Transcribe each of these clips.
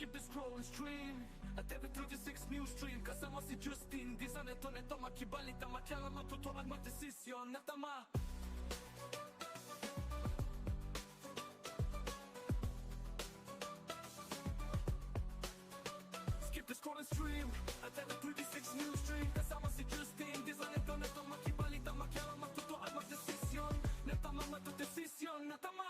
Skip the scroll and stream at TV36 News Stream. Kasama si Justin. Di sa neto makibalita. Matyala matuto at magdesisyon na tama. Skip the scroll and stream at TV36 News Stream. Kasama si Justin. Di sa neto makibalita. Matyala matuto at magdesisyon na tama. Magdesisyon na tama.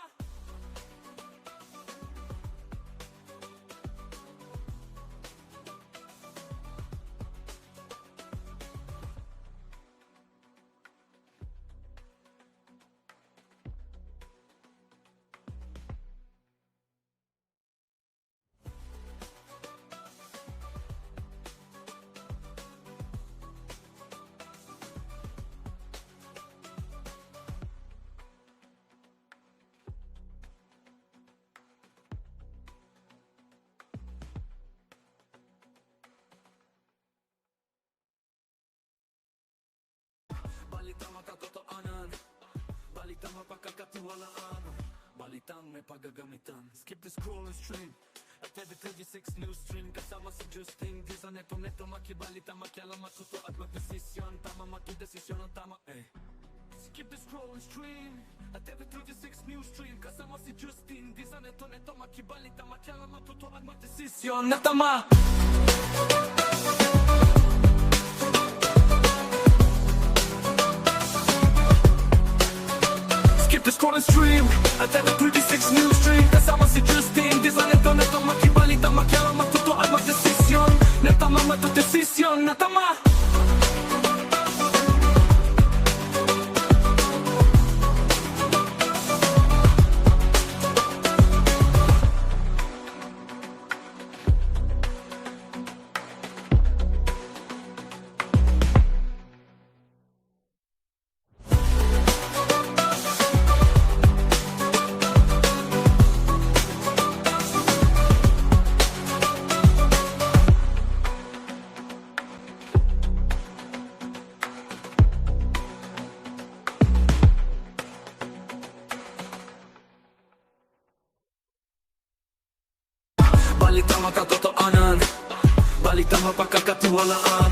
Balitang makatotohanan, balitang mapagkakatiwalaan, balitang may paggagamitan. Skip the scroll and stream at TV36 News Stream. Kasama si Justin. Di sa neto makibalita. Makialam matuto at magdesisyon. Tama magdesisyon ang tama Skip the scroll and stream at TV36 News Stream. Kasama si Justin. Di sa neto makibalita. Makialam matuto at magdesisyon na tama. Skip the scroll and stream at TV36 News Stream. Kasama si Justin. Di sa neto makibalita. Makialam matuto at magdesisyon na tama. Magdesisyon na tama. Balitang makatotohanan, balitang mapagkakatiwalaan,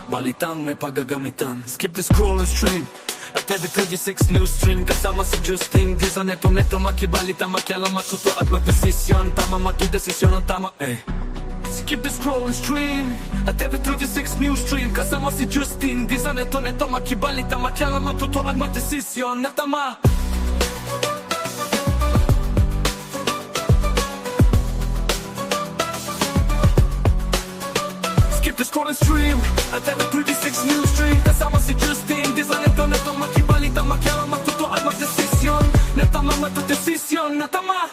balitang may paggagamitan. Skip the scroll and stream at TV36 News Stream. Kasama si Justin. Di sa neto makibalita. Makialam matuto at magdesisyon. Tama magdesisyon ang tama Skip the scroll and stream at TV36 News Stream. Kasama si Justin. Di sa neto makibalita. Makialam matuto at magdesisyon na tama. Skip the scroll and stream at TV36 News Stream. Kasama si Justin. Di sa neto makibalita. Makialam matuto at magdesisyon na tama. Magdesisyon na tama.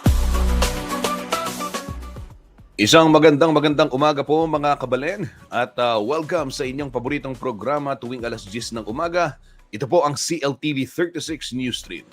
Isang magandang umaga po mga kabalen at welcome sa inyong paboritong programa tuwing alas 10 ng umaga. Ito po ang CLTV 36 News Stream.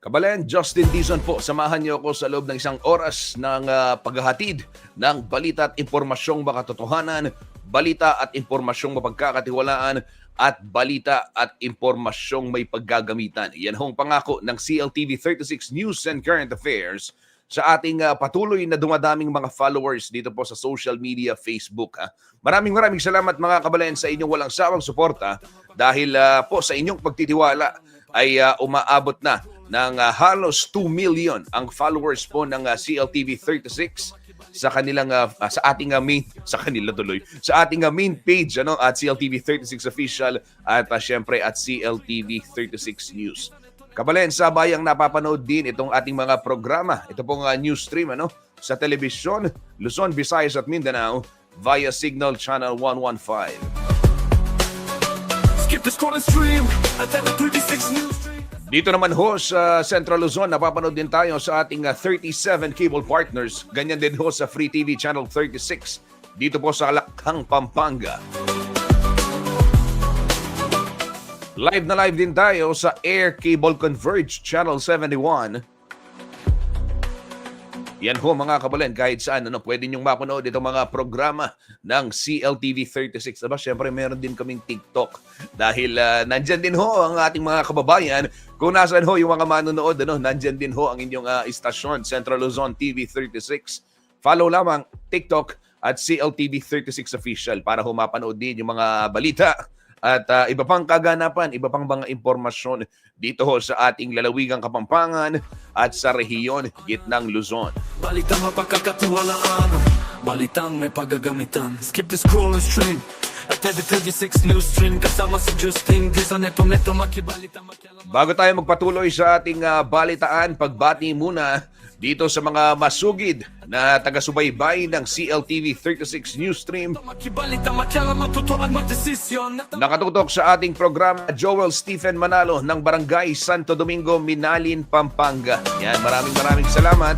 Kabalen, Justin Dizon po, samahan niyo ako sa loob ng isang oras ng paghahatid ng balita at impormasyong makatotohanan, balita at impormasyong mapagkakatiwalaan, at balita at impormasyong may paggagamitan. Yan hong pangako ng CLTV 36 News and Current Affairs sa ating patuloy na dumadaming mga followers dito po sa social media, Facebook. Maraming salamat mga kabalen sa inyong walang sawang suporta dahil po sa inyong pagtitiwala ay umaabot na ng halos 2 million ang followers po ng CLTV 36 sa kanilang sa ating main page at CLTV 36 official at syempre at CLTV 36 News. Kabalen, sabay ang napapanood din itong ating mga programa. Ito pong news stream sa telebisyon, Luzon, Visayas at Mindanao via Signal Channel 115. Skip the scroll and stream at TV36 News Stream. Dito naman ho sa Central Luzon, napapanood din tayo sa ating 37 cable partners. Ganyan din ho sa Free TV Channel 36. Dito po sa Alakhang, Pampanga. Live na live din tayo sa Air Cable Converge Channel 71. Yan ho mga kabalen, kahit saan, pwede nyong mapanood itong mga programa ng CLTV 36. Aba, syempre meron din kaming TikTok dahil nandyan din ho ang ating mga kababayan. Kung nasaan ho yung mga manonood, nandyan din ho ang inyong istasyon, Central Luzon TV 36. Follow lamang TikTok at CLTV 36 Official para ho mapanood din yung mga balita at iba pang kaganapan, iba pang mga impormasyon dito ho sa ating lalawigang Kapampangan at sa rehiyon gitnang Luzon. Balitang mapagkakatiwalaan, balitang may paggagamitan. Skip the scroll and stream at every 36 news stream kasama si Justin Disa neto makibalita makialam. Bago tayo magpatuloy sa ating balitaan, pagbati muna dito sa mga masugid na taga-subaybay ng CLTV 36 News Stream. Makibalita makialam matutuan magdesisyon. Nakatutok sa ating programa, Joel Stephen Manalo ng Barangay Santo Domingo, Minalin, Pampanga. Yan, maraming salamat.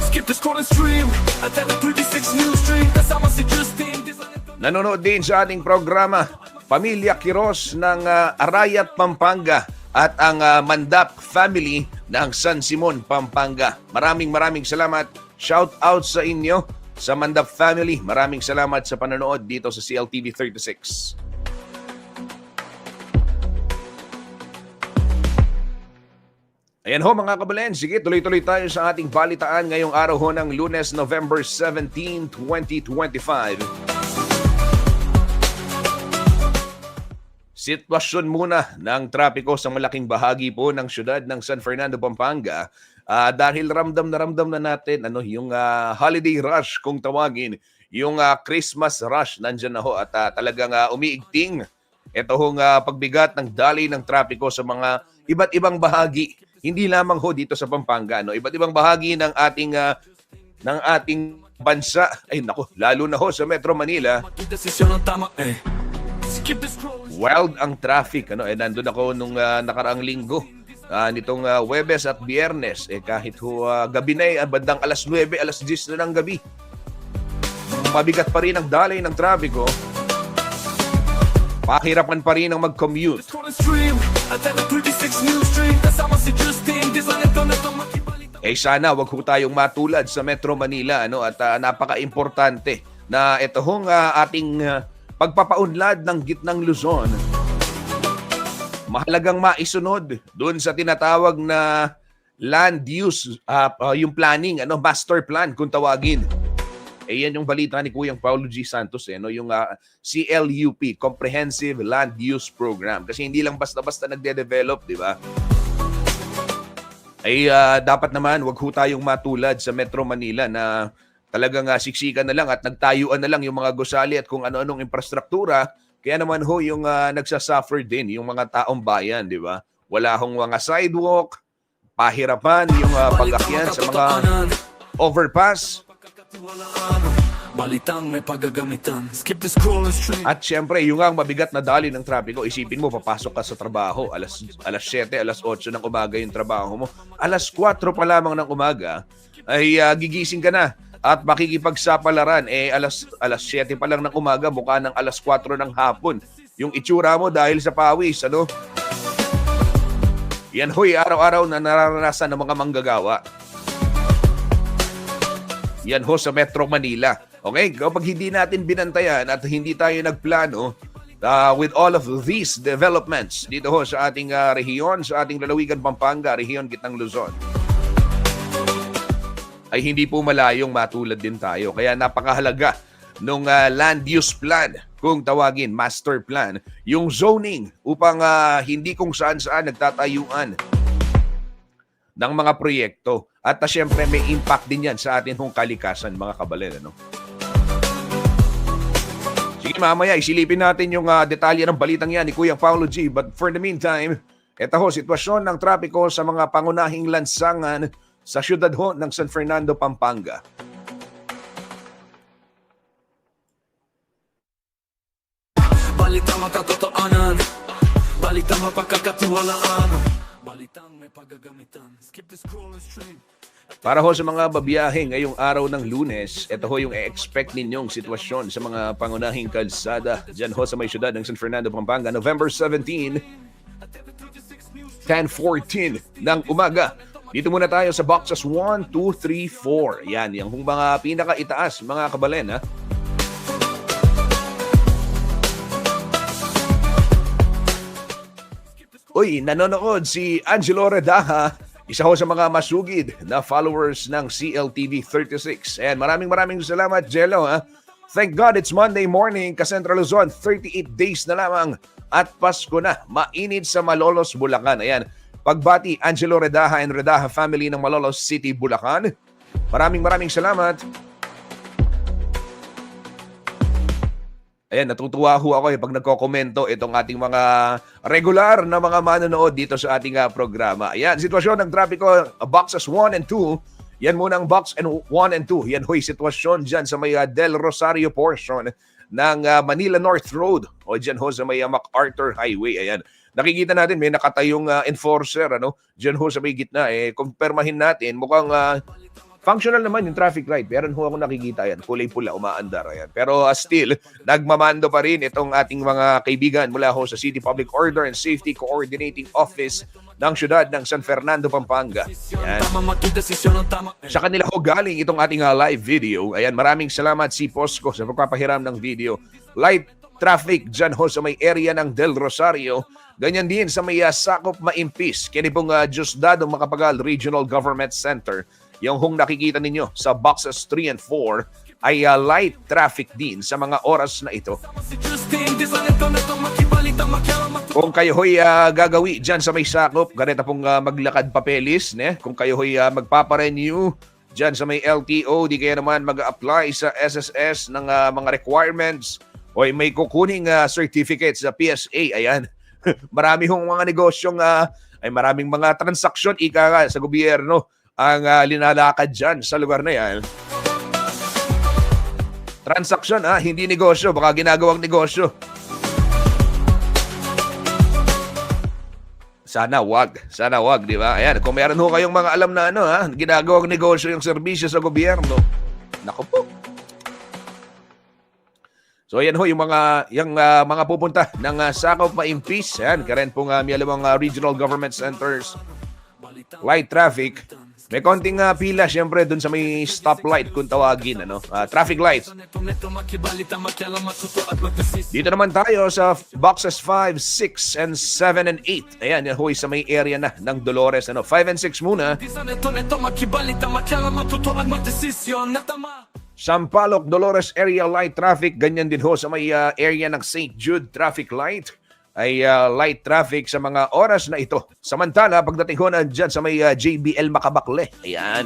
Skip the scroll and stream at every 36 news stream kasama si Justin Disa neto. Nanonood din sa ating programa, Pamilya Quiros ng Arayat, Pampanga at ang Mandap family ng San Simon, Pampanga. Maraming salamat. Shout out sa inyo sa Mandap family. Maraming salamat sa panonood dito sa CLTV 36. Ayan ho mga kabalen, sige tuloy-tuloy tayo sa ating balitaan ngayong araw ho ng Lunes, November 17, 2025. Sitwasyon muna ng trapiko sa malaking bahagi po ng syudad ng San Fernando, Pampanga dahil ramdam na natin yung holiday rush kung tawagin, yung Christmas rush nandyan na ho at talagang umiigting ito hong pagbigat ng daloy ng trapiko sa mga iba't ibang bahagi. Hindi lamang ho dito sa Pampanga, iba't ibang bahagi ng ating bansa. Ay nako, lalo na ho sa Metro Manila. Magdesisyon ang tama Skip the scroll. Wild ang traffic. Nandun ako nung nakaraang linggo. Nitong Huwebes at Biyernes. Kahit ho gabi na bandang alas 9, alas 10 na ng gabi. Mabigat pa rin ang dalay ng trapiko. Pahirapan pa rin ang mag-commute. Sana wag ho tayong matulad sa Metro Manila at napaka-importante na ito hong ating pagpapaunlad ng gitnang Luzon. Mahalagang maisunod doon sa tinatawag na land use, yung planning, master plan kung tawagin. Yan yung balita ni Kuyang Paulo G. Santos, yung CLUP, Comprehensive Land Use Program. Kasi hindi lang basta-basta nagde-develop, di ba? Dapat naman, wag ho tayong matulad sa Metro Manila na talagang siksikan na lang at nagtayuan na lang yung mga gusali at kung ano-anong infrastruktura. Kaya naman ho yung nagsasuffer din yung mga taong bayan, di ba? Wala hong mga sidewalk, pahirapan yung pag-akyan sa mga overpass. Balitang may paggagamitan. Skip the scroll and stream. At syempre, yung ang mabigat na daloy ng trapiko, isipin mo, papasok ka sa trabaho, alas 7, alas 8 ng umaga yung trabaho mo. Alas 4 pa lamang ng umaga, ay gigising ka na at makikipagsapalaran. Alas 7 pa lang ng umaga, mukha ng alas 4 ng hapon. Yung itsura mo dahil sa pawis, Yan ho'y araw-araw na nararanasan ng mga manggagawa. Yan ho sa Metro Manila. Okay, kapag hindi natin binantayan at hindi tayo nagplano with all of these developments dito ho sa ating rehiyon, sa ating lalawigan Pampanga, rehiyon gitnang Luzon, ay hindi po malayong matulad din tayo. Kaya napakahalaga nung land use plan, kung tawagin, master plan, yung zoning upang hindi kung saan-saan nagtatayuan ng mga proyekto. At syempre may impact din yan sa atin hong kalikasan, mga kabalen. Sige, mamaya isilipin natin yung detalye ng balitang yan ni Kuyang Paulo G. But for the meantime, ito ho, sitwasyon ng trapiko sa mga pangunahing lansangan sa syudad ho ng San Fernando, Pampanga. Balitang makatotoanan, balitang mapagkakatiwalaan, balitang may paggagamitan. Skip the scroll and stream. Para ho sa mga babiyahe ngayong araw ng Lunes, ito ho yung e-expect ninyong sitwasyon sa mga pangunahing kalsada dyan ho sa may syudad ng San Fernando, Pampanga, November 17, 10:14 ng umaga. Dito muna tayo sa boxes 1, 2, 3, 4. Yan, yung mga pinaka-itaas, mga kabalen, ha? Uy, nanonood si Angelo Redaha, isa ho sa mga masugid na followers ng CLTV 36. And maraming salamat, Jello, ha? Thank God it's Monday morning, Central Luzon, 38 days na lamang at Pasko na. Mainit sa Malolos, Bulacan. Ayan, pagbati Angelo Redaha and Redaha family ng Malolos City, Bulacan. Maraming salamat. Ayan, natutuwa ho ako pag nagko-komento itong ating mga regular na mga manonood dito sa ating programa. Ayan, sitwasyon ng trapiko, boxes 1 and 2. Yan muna ang box 1 and 2. Yan ho'y sitwasyon dyan sa may Del Rosario portion ng Manila North Road o dyan ho sa may MacArthur Highway. Ayan, nakikita natin may nakatayong enforcer dyan ho sa may gitna. Kumpirmahin natin, mukhang functional naman yung traffic light. Pero ho ako nakikita yan, kulay pula, umaandar. Ayan. Pero still, nagmamando pa rin itong ating mga kaibigan mula ho sa City Public Order and Safety Coordinating Office ng siyudad ng San Fernando, Pampanga. Ayan. Sa kanila ho galing itong ating live video. Ayan, maraming salamat si Posco sa pagpapahiram ng video. Light traffic dyan ho sa may area ng Del Rosario. Ganyan din sa may Sakop Maimpis. Kini pong Diosdado Macapagal Regional Government Center. Yung hong nakikita ninyo sa boxes 3 and 4 ay light traffic din sa mga oras na ito. Kung kayo ho'y gagawi dyan sa may Sakop, ganito pong maglakad papelis. Kung kayo ho'y magpaparenew dyan sa may LTO, di kayo naman mag-apply sa SSS ng mga requirements o may kukuning certificate sa PSA. Ayan, marami hong mga negosyong, ay maraming mga transaksyon sa gobyerno ang linalakad dyan sa lugar na yan. Transaksyon, hindi negosyo. Baka ginagawang negosyo. Sana wag, di ba? Ayan, kung meron ho kayong mga alam na ginagawang negosyo yung serbisyo sa gobyerno. Naku po. So ayan ho yung mga pupunta ng Sakop Maimpis. Ayan, karen pong may alamang regional government centers. Light traffic. May konting pila siyempre dun sa may stoplight kung tawagin, traffic light. Dito naman tayo sa boxes 5, 6, and 7, and 8. Ayan, yan hoy sa may area na ng Dolores. 5 and 6 muna. Sampaloc, Dolores area light traffic. Ganyan din ho sa may area ng St. Jude traffic light. Ay light traffic sa mga oras na ito. Samantala, pagdating ho na dyan sa may JBL Makabakle. Ayan.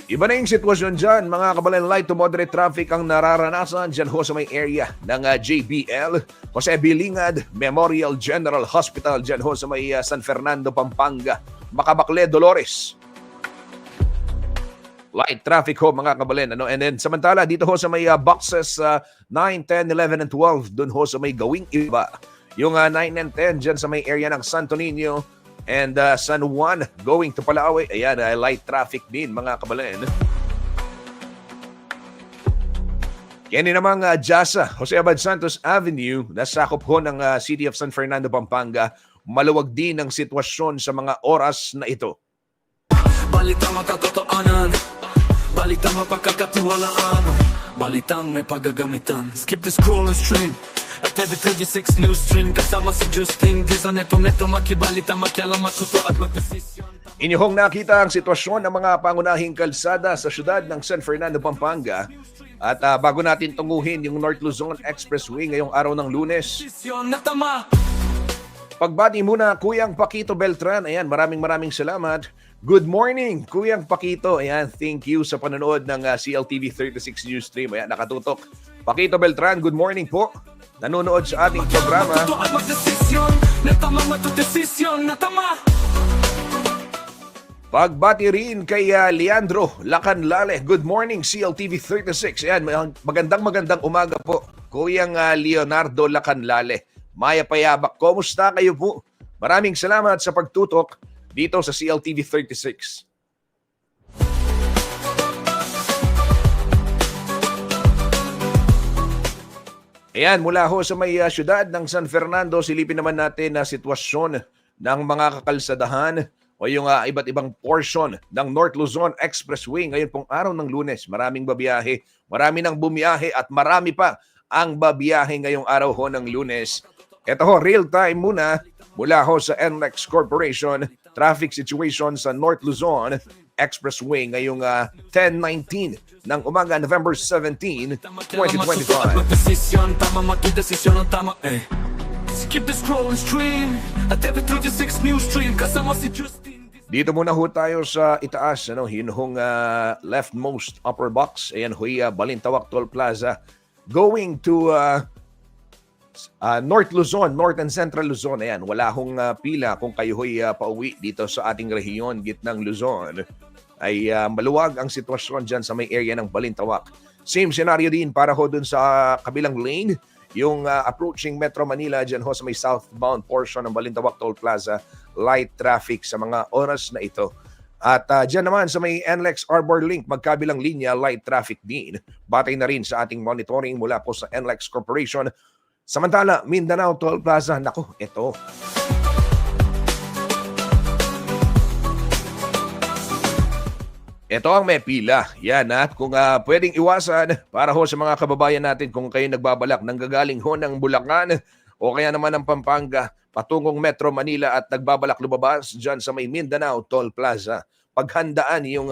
Iba na yung sitwasyon dyan. Mga kabalan, light to moderate traffic ang nararanasan dyan ho sa may area ng JBL. Jose Bilingad Memorial General Hospital dyan ho sa may San Fernando, Pampanga. Makabakle, Dolores. Light traffic ho mga kabalen. And then samantala dito ho sa may boxes 9, 10, 11, and 12 dun ho sa may gawing iba. Yung 9 and 10 dyan sa may area ng Santo Niño and San Juan going to Palawe. Ayan, light traffic din mga kabalen. Yan namang Jasa, Jose Abad Santos Avenue, nasakop ho ng City of San Fernando, Pampanga. Maluwag din ang sitwasyon sa mga oras na ito. Balitang makatotoanan, balitang mapagkakatiwalaan, balitang may pagagamitan. Skip the scroll and stream at every 36 news stream. Kasama si Justin Dizan, neto makibalita, makialam, matuto at magdesisyon. Inyong nakita ang sitwasyon ng mga pangunahing kalsada sa syudad ng San Fernando, Pampanga. At bago natin tunguhin yung North Luzon Expressway ngayong araw ng Lunes, pagbati muna Kuyang Paquito Beltran. Ayan, maraming salamat. Good morning, Kuyang Paquito. Ayan, thank you sa panonood ng CLTV 36 News Stream. Ayan, nakatutok. Paquito Beltran, good morning po. Nanonood sa ating programa. Pagbati rin kay Leandro Lacanlale. Good morning, CLTV 36. Ayan, magandang umaga po. Kuyang Leonardo Lacanlale. Maya Payabak, kumusta kayo po? Maraming salamat sa pagtutok dito sa CLTV 36. Ayan, mula ho sa may syudad ng San Fernando, silipin naman natin na sitwasyon ng mga kakalsadahan o yung iba't ibang portion ng North Luzon Expressway ngayon pong araw ng Lunes. Maraming babiyahe, marami nang bumiyahe at marami pa ang babiyahe ngayong araw ho ng Lunes. Ito ho, real time muna mula ho sa NLEX Corporation, traffic situation sa North Luzon Expressway ngayong 10:19 ng umaga, November 17, 2025. Tama magdesisyon ang tama Skip the scroll and stream at every 36 news stream kasama si Justin. Dito muna ho tayo sa itaas, yun hong leftmost upper box. Ayan ho, Balintawak Toll Plaza. Going to North Luzon, North and Central Luzon. Ayan, wala hong pila kung kayo ho'y pauwi dito sa ating rehiyon, gitnang Luzon. Ay maluwag ang sitwasyon dyan sa may area ng Balintawak. Same scenario din para ho dun sa kabilang lane. Yung approaching Metro Manila dyan ho sa may southbound portion ng Balintawak Toll Plaza, light traffic sa mga oras na ito. At dyan naman sa may NLEX Arbor Link, magkabilang linya, light traffic din. Batay na rin sa ating monitoring mula po sa NLEX Corporation. Samantala, Mindanao Toll Plaza, nako, ito. Ito ang may pila. Yan at kung pwedeng iwasan para ho sa mga kababayan natin kung kayo nagbabalak nang gagaling ho ng Bulacan o kaya naman ng Pampanga patungong Metro Manila at nagbabalak lumabas dyan sa may Mindanao Toll Plaza. Paghandaan yung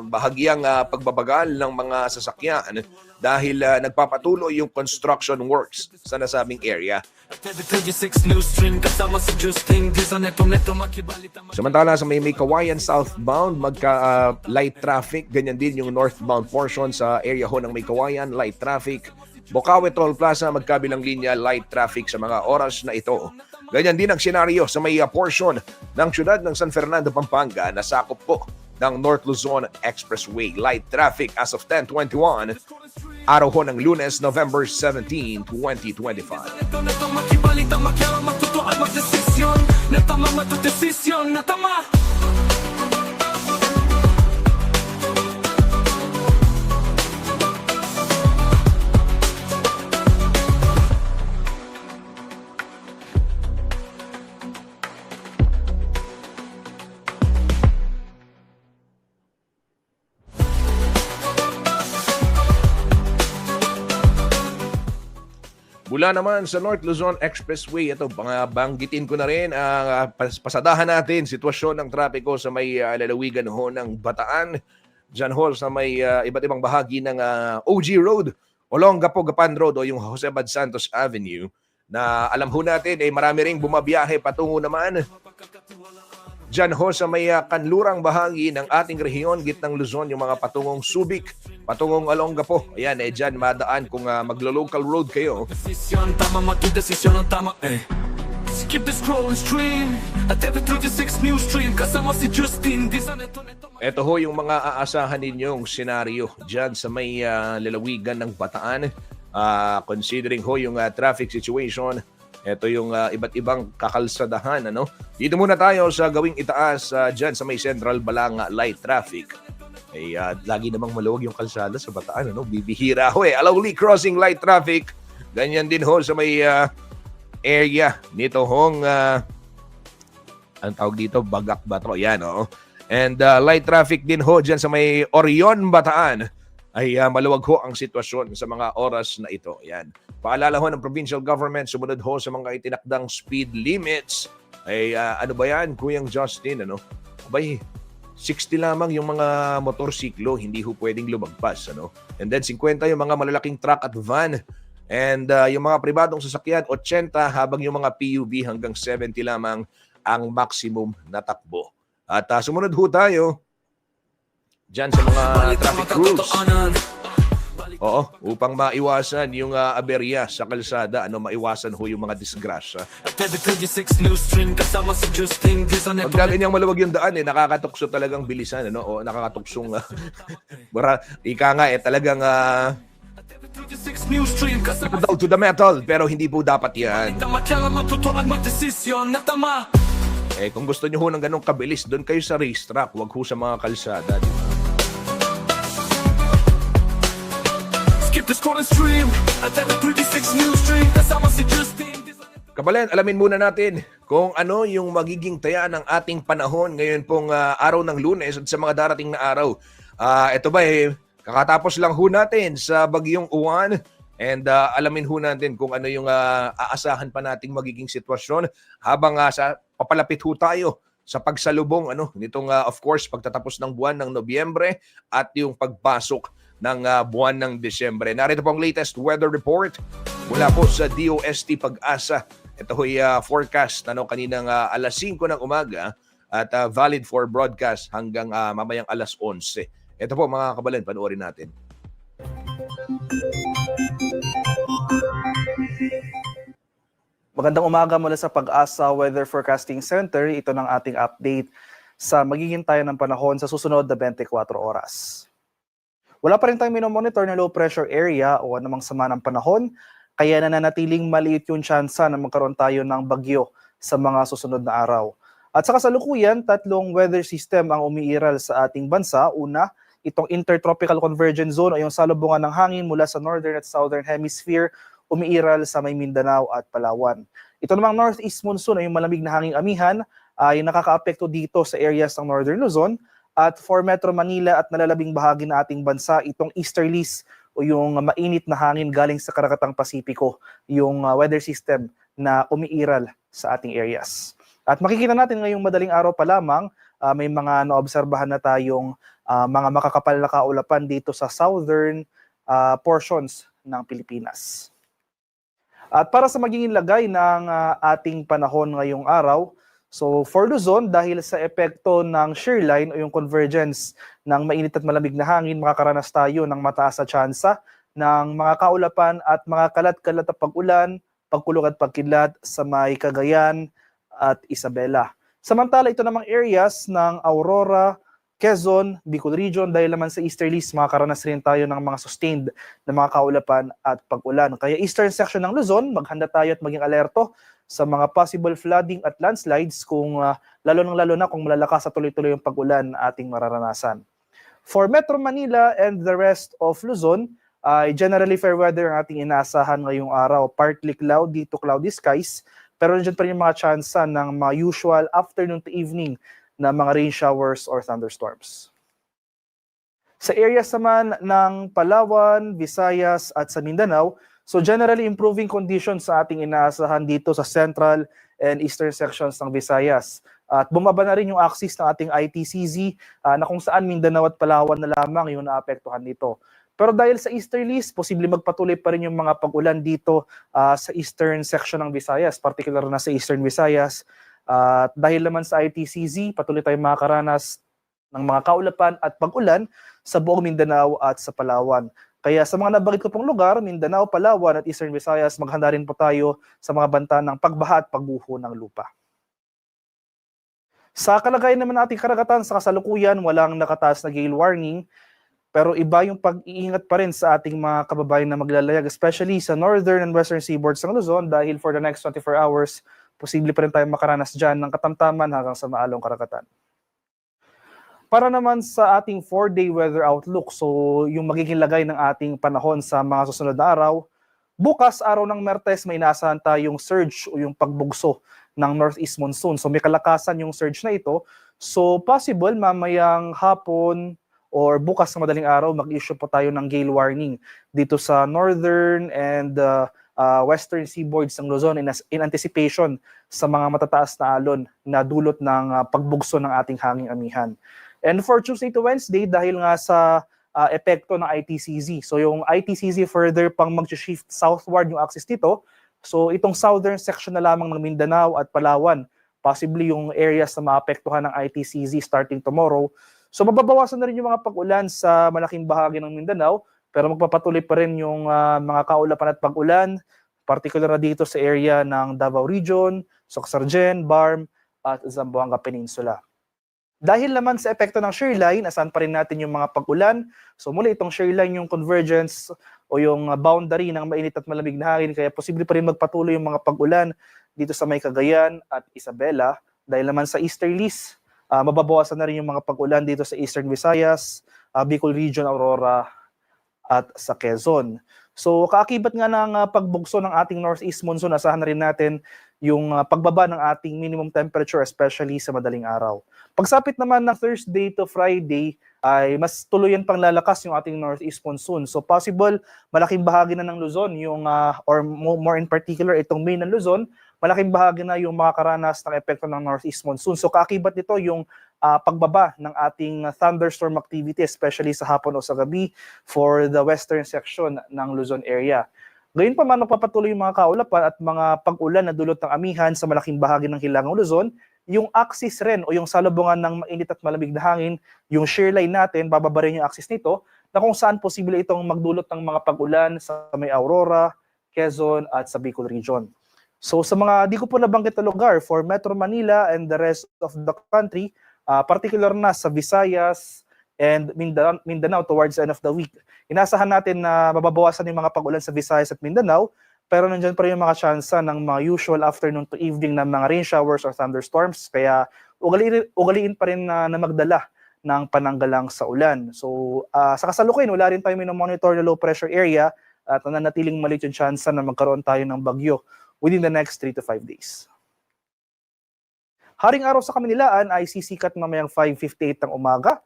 bahagyang pagbabagal ng mga sasakyan dahil nagpapatuloy yung construction works sa nasabing area. Samantala sa may Kawayan southbound, light traffic. Ganyan din yung northbound portion sa area ho ng may Kawayan, light traffic. Bocaue Toll Plaza, magkabilang linya, light traffic sa mga oras na ito. Ganyan din ang senaryo sa may portion ng siyudad ng San Fernando, Pampanga na sakop po ng North Luzon Expressway. Light traffic as of 10:21, araw ho ng Lunes, November 17, 2025. Mula naman sa North Luzon Expressway, ito, banggitin ko na rin ang pasadahan natin, sitwasyon ng trapiko sa may lalawigan ho ng Bataan. Diyan ho sa may iba't ibang bahagi ng OG Road, Olongapo Gapan Road o yung Jose Bad Santos Avenue na alam ho natin ay marami ring bumabiyahe patungo naman diyan ho sa may kanlurang bahagi ng ating rehiyon, gitnang Luzon, yung mga patungong Subic, patungong Olongapo. Ayan, dyan madaan kung maglo-local road kayo. Tama magdesisyon ang tama Skip the scroll and stream at every 36 news stream kasama si Justin. Ito ho yung mga aasahan ninyong senaryo dyan sa may lalawigan ng Bataan. Considering ho yung traffic situation, ito yung iba't ibang kakalsadahan. Dito muna tayo sa gawing itaas dyan sa may Central Balanga light traffic. Ay lagi namang maluwag yung kalsada sa Bataan. Bibihira ho Alawli crossing light traffic. Ganyan din ho sa may area nito hong ang tawag dito, Bagak Bato. Yan, And light traffic din ho dyan sa may Orion, Bataan. Ay maluwag ho ang sitwasyon sa mga oras na ito. Yan. Paalala ho ng provincial government, sumunod ho sa mga itinakdang speed limits. Ay ano ba yan, Kuyang Justin? Abay, 60 lamang yung mga motorsiklo, hindi ho pwedeng lumagpas. And then 50 yung mga malalaking truck at van. And yung mga pribadong sasakyan, 80, habang yung mga PUV hanggang 70 lamang ang maximum na takbo. At sumunod ho tayo dyan sa mga traffic rules. Oo, upang maiwasan yung aberya sa kalsada, maiwasan ho yung mga disgrasya. Pag ganyang maluwag yung daan, nakakatukso talagang bilisan, o nakakatuksong, ika nga, talagang pedal to the metal, pero hindi po dapat yan. Kung gusto nyo ho ng ganong kabilis, doon kayo sa racetrack, wag ho sa mga kalsada, di ba? Skip the scroll and stream at every 36 news stream kasama si Justin. Kabalen, alamin muna natin kung ano yung magiging taya ng ating panahon ngayon pong araw ng Lunes at sa mga darating na araw. Ito ba kakatapos lang ho natin sa Bagyong Uwan and alamin ho natin kung ano yung aasahan pa nating magiging sitwasyon habang sa papalapit ho tayo sa pagsalubong nitong of course pagtatapos ng buwan ng Nobyembre at yung pagpasok ng buwan ng Disyembre. Narito po ang latest weather report mula po sa DOST Pag-asa. Ito ho'y forecast kaninang alas 5 ng umaga at valid for broadcast hanggang mamayang alas 11. Ito po mga kabalen, panoorin natin. Magandang umaga mula sa Pag-asa Weather Forecasting Center. Ito ng ating update sa magiging tayo ng panahon sa susunod na 24 oras. Wala pa rin tayong minomonitor na low pressure area o anumang sama ng panahon, kaya nananatiling maliit yung tsansa na magkaroon tayo ng bagyo sa mga susunod na araw. At sa kasalukuyan, tatlong weather system ang umiiral sa ating bansa. Una, itong Intertropical Convergence Zone o yung salubungan ng hangin mula sa Northern at Southern Hemisphere umiiral sa may Mindanao at Palawan. Ito namang Northeast Monsoon o yung malamig na hanging amihan ay nakakaapekto dito sa areas ng Northern Luzon. At for Metro Manila at nalalabing bahagi na ating bansa, itong easterlies o yung mainit na hangin galing sa Karakatang Pasipiko, yung weather system na umiiral sa ating areas. At makikita natin ngayong madaling araw pa lamang, may mga naobserbahan na tayong mga makakapal na kaulapan dito sa southern portions ng Pilipinas. At para sa magiging lagay ng ating panahon ngayong araw, so for Luzon, dahil sa epekto ng shear line o yung convergence ng mainit at malamig na hangin, makakaranas tayo ng mataas na tsansa ng mga kaulapan at mga kalat-kalat na pag-ulan, pagkulog at pagkidlat sa may Cagayan at Isabela. Samantala, ito namang areas ng Aurora, Quezon, Bicol Region, dahil naman sa easterlies, makakaranas rin tayo ng mga sustained na mga kaulapan at pag-ulan. Kaya eastern section ng Luzon, maghanda tayo at maging alerto sa mga possible flooding at landslides kung lalo na kung malalakas at tuloy-tuloy yung pag-ulan ating mararanasan. For Metro Manila and the rest of Luzon, generally fair weather ang ating inaasahan ngayong araw. Partly cloudy to cloudy skies, pero nandiyan pa rin yung mga tsansa ng mga usual afternoon to evening na mga rain showers or thunderstorms. Sa areas naman ng Palawan, Visayas at sa Mindanao, so generally improving conditions sa ating inaasahan dito sa central and eastern sections ng Visayas. At bumaba na rin yung axis ng ating ITCZ na kung saan Mindanao at Palawan na lamang yung naapektuhan nito. Pero dahil sa easterlies, posible magpatuloy pa rin yung mga pag-ulan dito sa eastern section ng Visayas, particular na sa eastern Visayas. At dahil naman sa ITCZ, patuloy tayong makakaranas ng mga kaulapan at pag-ulan sa buong Mindanao at sa Palawan. Kaya sa mga nabanggit ko pong lugar, Mindanao, Palawan at Eastern Visayas, maghanda rin po tayo sa mga banta ng pagbaha at pagbuho ng lupa. Sa kalagayan naman ng ating karagatan, sa kasalukuyan, walang nakataas na gale warning, pero iba yung pag-iingat pa rin sa ating mga kababayan na maglalayag, especially sa northern and western seaboards ng Luzon, dahil for the next 24 hours, posible pa rin tayong makaranas dyan ng katamtaman hanggang sa maalong karagatan. Para naman sa ating 4-day weather outlook, so yung magiging lagay ng ating panahon sa mga susunod na araw, bukas araw ng Martes may inaasahan tayong surge o yung pagbugso ng northeast monsoon. So may kalakasan yung surge na ito. So possible mamayang hapon or bukas sa madaling araw mag-issue po tayo ng gale warning dito sa northern and western seaboards ng Luzon in anticipation sa mga matataas na alon na dulot ng pagbugso ng ating hanging amihan. And for Tuesday to Wednesday, dahil nga sa epekto ng ITCZ, so yung ITCZ further pang mag-shift southward yung axis nito, so itong southern section na lamang ng Mindanao at Palawan, possibly yung areas na maapektuhan ng ITCZ starting tomorrow. So mababawasan na rin yung mga pag-ulan sa malaking bahagi ng Mindanao, pero magpapatuloy pa rin yung mga kaulapan at pag-ulan, particular na dito sa area ng Davao Region, Socsargen, Barm, at Zamboanga Peninsula. Dahil naman sa epekto ng shear line, asan pa rin natin yung mga pag-ulan. So muli itong shear line yung convergence o yung boundary ng mainit at malamig na hangin, kaya posible pa rin magpatuloy yung mga pag-ulan dito sa may Cagayan at Isabela. Dahil naman sa easterlies, mababawasan na rin yung mga pag-ulan dito sa Eastern Visayas, Bicol Region, Aurora at sa Quezon. So kaakibat nga ng pagbugso ng ating northeast monsoon, asahan na rin natin yung pagbaba ng ating minimum temperature, especially sa madaling araw. Pagsapit naman ng Thursday to Friday, ay mas tuluyan pang lalakas yung ating northeast monsoon. So possible, malaking bahagi na ng Luzon, yung, or more in particular, itong main ng Luzon, malaking bahagi na yung makakaranas ng epekto ng northeast monsoon. So kaakibat nito yung pagbaba ng ating thunderstorm activity, especially sa hapon o sa gabi for the western section ng Luzon area. Ngayon pa man, magpapatuloy yung mga kaulapan at mga pag-ulan na dulot ng amihan sa malaking bahagi ng hilangang Luzon. Yung axis rin o yung salubungan ng mainit at malamig na hangin, yung shear line natin, bababa rin yung axis nito, na kung saan posible itong magdulot ng mga pag-ulan sa may Aurora, Quezon at sa Bicol region. So sa mga di ko po nabanggit na lugar, for Metro Manila and the rest of the country, particular na sa Visayas and Mindanao towards the end of the week, inasahan natin na mababawasan yung mga pag-ulan sa Visayas at Mindanao, pero nandiyan pa rin yung mga tsansa ng mga usual afternoon to evening na mga rain showers or thunderstorms, kaya ugaliin pa rin na magdala ng pananggalang sa ulan. So sa kasalukuyan, wala rin tayo minomonitor na low pressure area at nananatiling maliit yung tsansa na magkaroon tayo ng bagyo within the next 3 to 5 days. Haring araw sa Kamunilaan ay sisikat mamayang 5:58 ng umaga.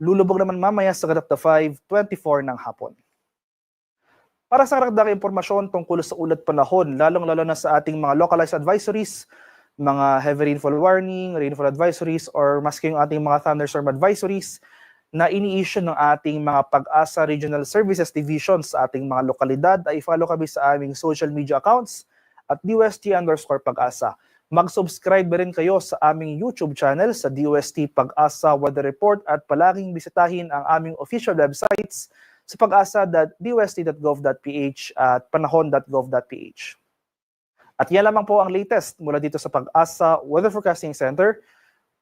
Lulubog naman mamaya sa ganap na 5:24 ng hapon. Para sa karagdagang impormasyon tungkol sa ulat panahon, lalong-lalo na sa ating mga localized advisories, mga heavy rainfall warning, rainfall advisories, or maski yung ating mga thunderstorm advisories na ini-issue ng ating mga Pag-asa Regional Services Divisions sa ating mga lokalidad, ay follow kami sa aming social media accounts at DOST_Pag-asa. Mag-subscribe rin kayo sa aming YouTube channel sa DOST Pag-asa Weather Report at palaging bisitahin ang aming official websites sa pag-asa.dost.gov.ph at panahon.gov.ph. At yan lamang po ang latest mula dito sa Pag-asa Weather Forecasting Center.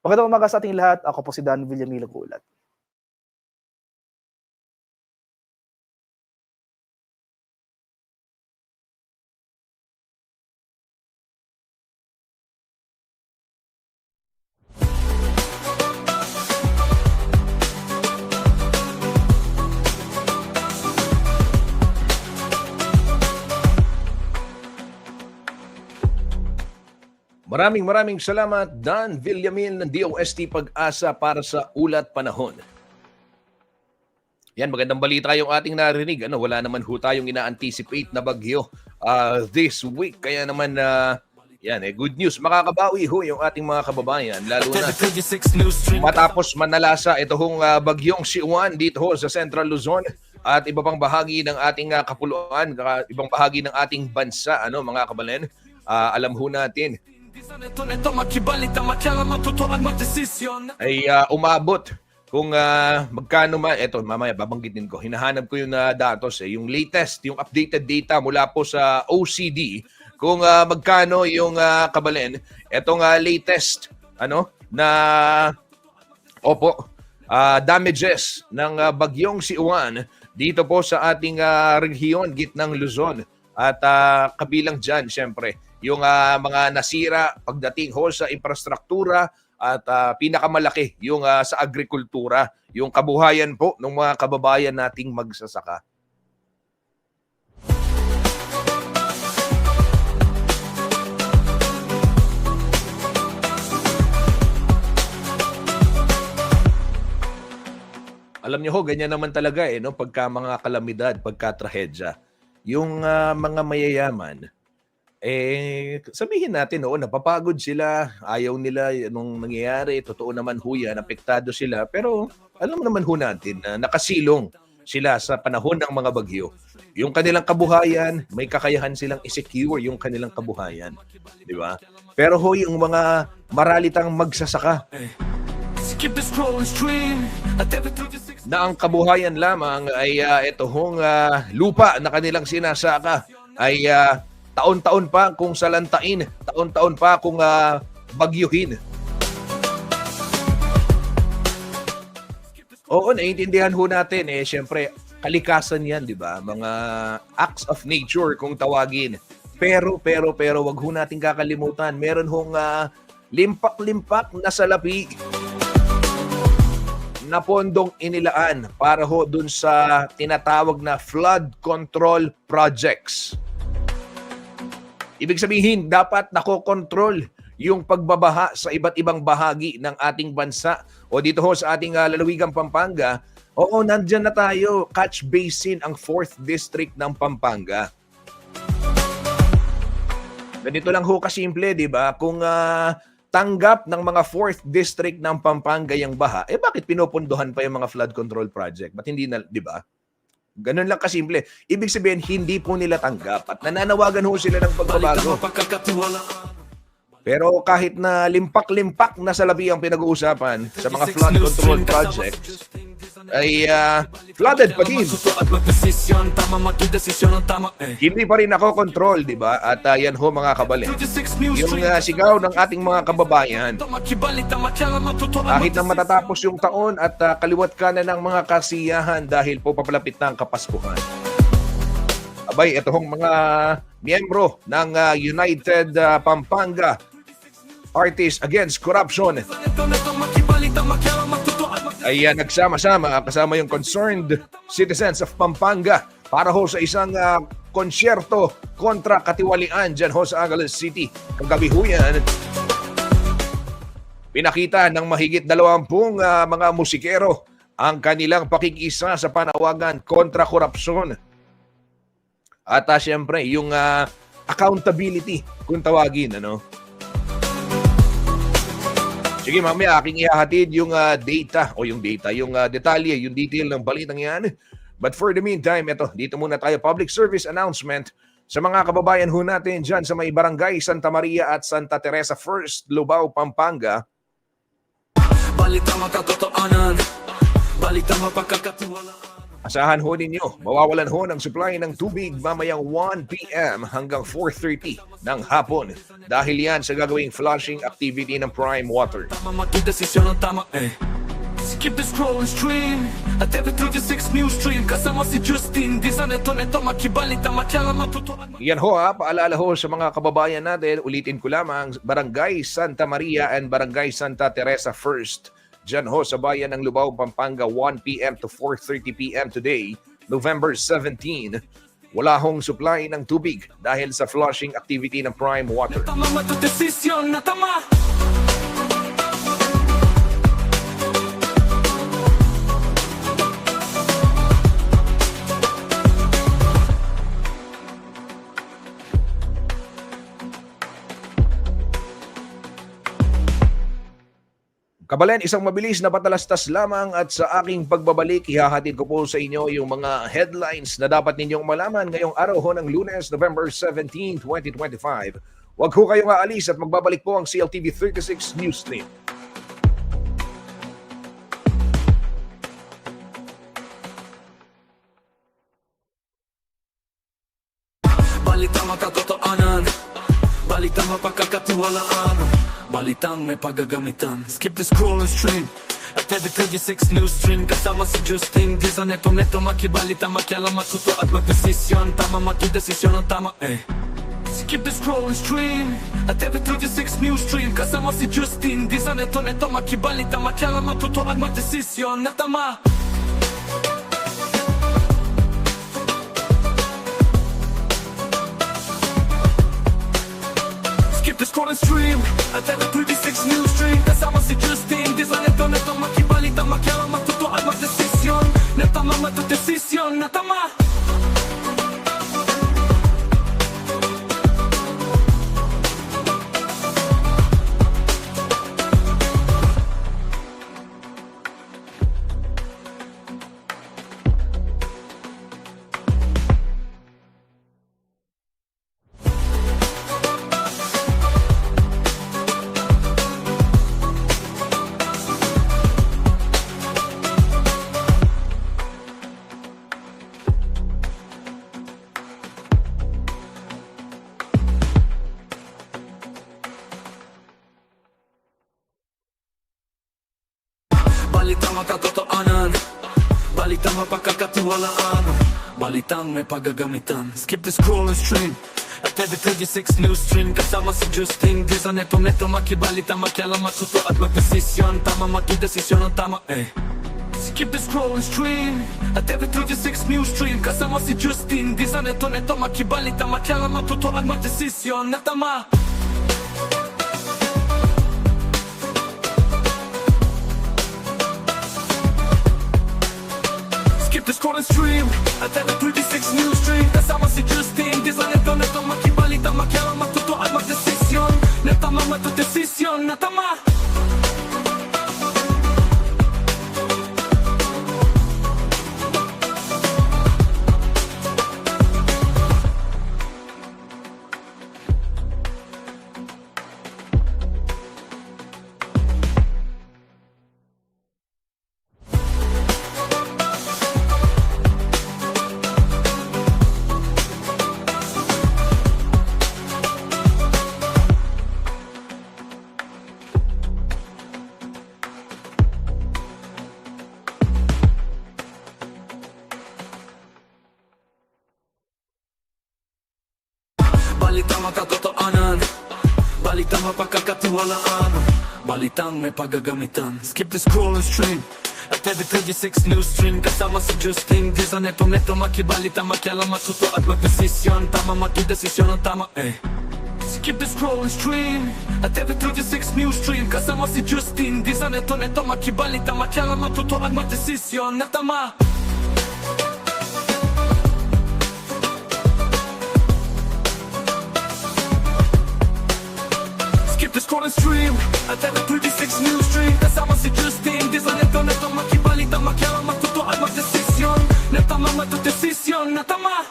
Magandang umaga sa ating lahat. Ako po si Dan Villamilo Gulat. Maraming salamat, Dan Villamil ng DOST Pag-asa para sa ulat panahon. Yan, magandang balita yung ating narinig. Wala naman ho tayong ina-anticipate na bagyo this week. Kaya naman, good news. Makakabawi ho yung ating mga kababayan. Lalo na matapos manalasa ito hong bagyong si Juan dito ho sa Central Luzon at iba pang bahagi ng ating kapuluan, ibang bahagi ng ating bansa, mga kabalen. Alam ho natin, ay umabot kung magkano eto mamaya babanggitin ko, hinahanap ko yung datos yung latest, yung updated data mula po sa OCD kung magkano yung kabalen, etong latest na damages ng bagyong si Juan dito po sa ating rehiyon, gitnang Luzon at kabilang dyan syempre yung mga nasira pagdating ho sa infrastruktura at pinakamalaki yung sa agrikultura, yung kabuhayan po ng mga kababayan nating magsasaka. Alam niyo ho, ganyan naman talaga pagka mga kalamidad, pagka trahedya. Yung mga mayayaman, sabihin natin, napapagod sila, ayaw nila nung nangyayari, totoo naman ho yan, apektado sila, pero alam naman ho natin na nakasilong sila sa panahon ng mga bagyo. Yung kanilang kabuhayan, may kakayahan silang i-secure yung kanilang kabuhayan. Di ba? Pero ho, yung mga maralitang magsasaka, na ang kabuhayan lamang ay ito hong lupa na kanilang sinasaka ay taon-taon pa kung salantain, taon-taon pa kung bagyuhin. Oo, naiintindihan ho natin syempre kalikasan 'yan, 'di ba? Mga acts of nature kung tawagin. Pero wag ho nating kakalimutan, meron hong limpak-limpak na salapi na pondong inilaan para ho dun sa tinatawag na flood control projects. Ibig sabihin, dapat nakokontrol yung pagbabaha sa iba't ibang bahagi ng ating bansa o dito ho sa ating lalawigang Pampanga. Oo, nandyan na tayo. Catch Basin ang 4th District ng Pampanga. Ganito lang ho kasimple, di ba? Kung tanggap ng mga 4th District ng Pampanga yung baha, bakit pinupunduhan pa yung mga flood control project? Ba't hindi na, di ba? Ganun lang kasimple. Ibig sabihin, hindi po nila tanggap at nananawagan ho sila ng pagbabago. Pero kahit na limpak-limpak na salabi ang pinag-uusapan sa mga flood control projects, ay flooded pa din. Hindi pa rin nakokontrol, di ba? At yan ho mga kabalik. Yung sigaw ng ating mga kababayan, kahit na matatapos yung taon at kaliwat ka na ng mga kasiyahan dahil po papalapit na ang Kapaskuhan. Abay, ito hong mga miyembro ng United Pampanga Artists Against Corruption ay nagsama-sama kasama yung concerned citizens of Pampanga para ho sa isang konsyerto kontra katiwalian dyan ho sa Angeles City. Kagabi ho yan, pinakita ng mahigit 20 mga musikero ang kanilang pakikisa sa panawagan kontra korupsyon. At siyempre, yung accountability kung tawagin, ano? Sige, mamaya aking ihahatid yung yung detalye, yung detail ng balitang yan. But for the meantime, dito muna tayo, public service announcement sa mga kababayan ho natin dyan sa may barangay Santa Maria at Santa Teresa First, Lubao, Pampanga. Balita makatotohanan, balita mapagkakatiwalaan. Asahan ho ninyo, mawawalan ho ng supply ng tubig mamayang 1 p.m. hanggang 4:30 ng hapon dahil yan sa gagawing flushing activity ng Prime Water. Tama magdesisyon ng tama Skip the scroll and stream at every 36 news stream kasama si Justin di sa neto makibalita makyala matutuan. Yan ho paalala ho sa mga kababayan natin, ulitin ko lamang, Barangay Santa Maria and Barangay Santa Teresa First. Diyan ho sa bayan ng Lubao, Pampanga, 1 p.m. to 4:30 p.m. today, November 17. Wala hong supply ng tubig dahil sa flushing activity ng Prime Water. Tama matudesisyon na tama. Kabalen, isang mabilis na patalastas lamang at sa aking pagbabalik, ihahatid ko po sa inyo yung mga headlines na dapat ninyong malaman ngayong araw ho ng Lunes, November 17, 2025. Huwag ho kayong aalis at magbabalik po ang CLTV 36 News Stream. Balita makatotohanan, balita mapagkakatiwalaan. Balitang may paggagamitan. Skip the scroll and stream at every 36 news stream kasama si Justin di sa neto makibalita makyala matuto at magdesisyon. Tama magdesisyon ng tama Skip the scroll and stream at every 36 news stream kasama si Justin di sa neto makibalita makyala matuto at magdesisyon na tama. The scroll and stream at every 36 news stream kasama si Justin di sa neto makibalita makyala matuto at magdesisyon na tama matudesisyon na tama. Balita makatotohanan, balita mapagkakatiwalaan. Balitang may paggagamitan. Skip the scroll and stream at every 36 news stream kasama si Justin di sa neto makibalita makyala matuto at magdesisyon. Tama magdesisyon ng tama Skip the scrolling stream At TV36 News Stream Kasama si Justin Di sa neto makibalita Makiala matuto at magdesisyon na tama Skip the scrolling stream At TV36 News Stream Kasama si Justin Di sa neto makibalita Makiala matuto at magdesisyon na tama matudesisyon na tama Balitang makatotoanan Balitang mapagkakatiwalaan Balitang may paggagamitan Skip the scrolling stream At TV36 News Stream Kasama si Justin Di sa neto makibalita Makialam matuto at magdesisyon Tama magdesisyon ang tama Skip the scrolling stream At TV36 News Stream Kasama si Justin Di sa neto makibalita Makialam matuto at magdesisyon na tama Skip the scrolling stream At TV36 News Stream Kasama si Justin Di sa neto makibalita Makialam matuto at magdesisyon na tama matudesisyon na tama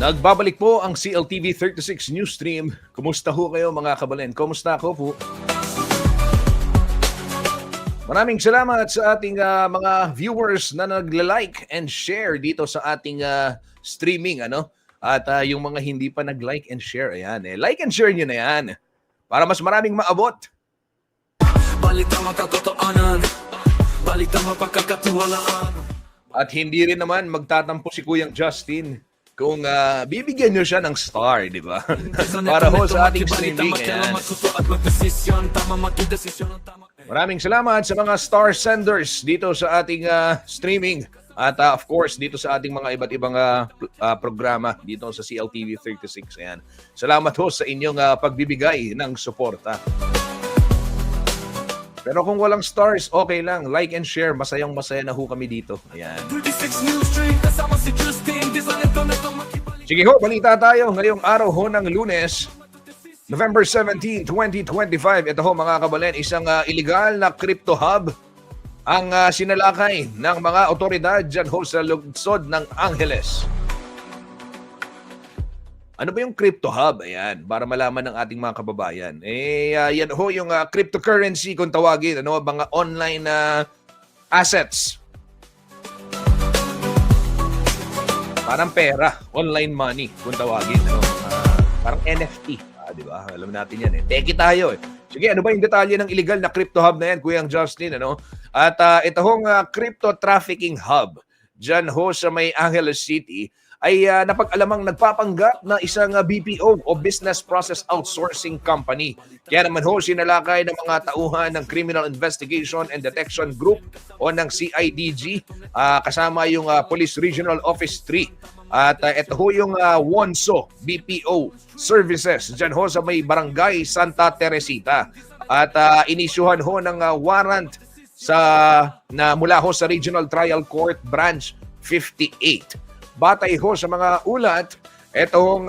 Nagbabalik po ang CLTV 36 News Stream. Kumusta ho kayo mga kabalen? Kumusta ako po? Maraming salamat sa ating mga viewers na nagla-like and share dito sa ating streaming. At yung mga hindi pa nag-like and share, ayan. Like and share nyo na yan para mas maraming maabot. Balitang makatotoanan Balitang mapagkakatiwalaan At hindi rin naman magtatampo si Kuyang Justin kung bibigyan nyo siya ng star, di ba? Para ho sa ating streaming. Ayan. Maraming salamat sa mga star senders dito sa ating streaming. At of course, dito sa ating mga iba't ibang programa dito sa CLTV 36. Ayan. Salamat ho sa inyong pagbibigay ng suporta. Pero kung walang stars, okay lang. Like and share. Masayang-masaya na ho kami dito. Ayan. Sige ho, balita tayo ngayong araw ho ng Lunes, November 17, 2025. Ito ho mga kabalen, isang illegal na crypto hub ang sinalakay ng mga otoridad dyan ho sa lungsod ng Angeles. Ano ba yung crypto hub? Ayan, para malaman ng ating mga kababayan. Yan ho yung cryptocurrency kung tawagin, mga online assets. Parang pera, online money kung tawagin. Parang NFT, di ba? Alam natin yan. Teki tayo. Sige, ano ba yung detalye ng illegal na crypto hub na yan, Kuyang Justin? At ito hong crypto trafficking hub dyan ho sa may Angeles City ay napag-alamang nagpapanggap na isang BPO o Business Process Outsourcing Company. Kaya naman ho sinalakay ng mga tauhan ng Criminal Investigation and Detection Group o ng CIDG, kasama yung Police Regional Office 3. At ito ho yung Wonso BPO Services dyan ho sa may Barangay Santa Teresita. At inisyuhan ho ng warrant na mula ho sa Regional Trial Court Branch 58. Batay ho sa mga ulat, itong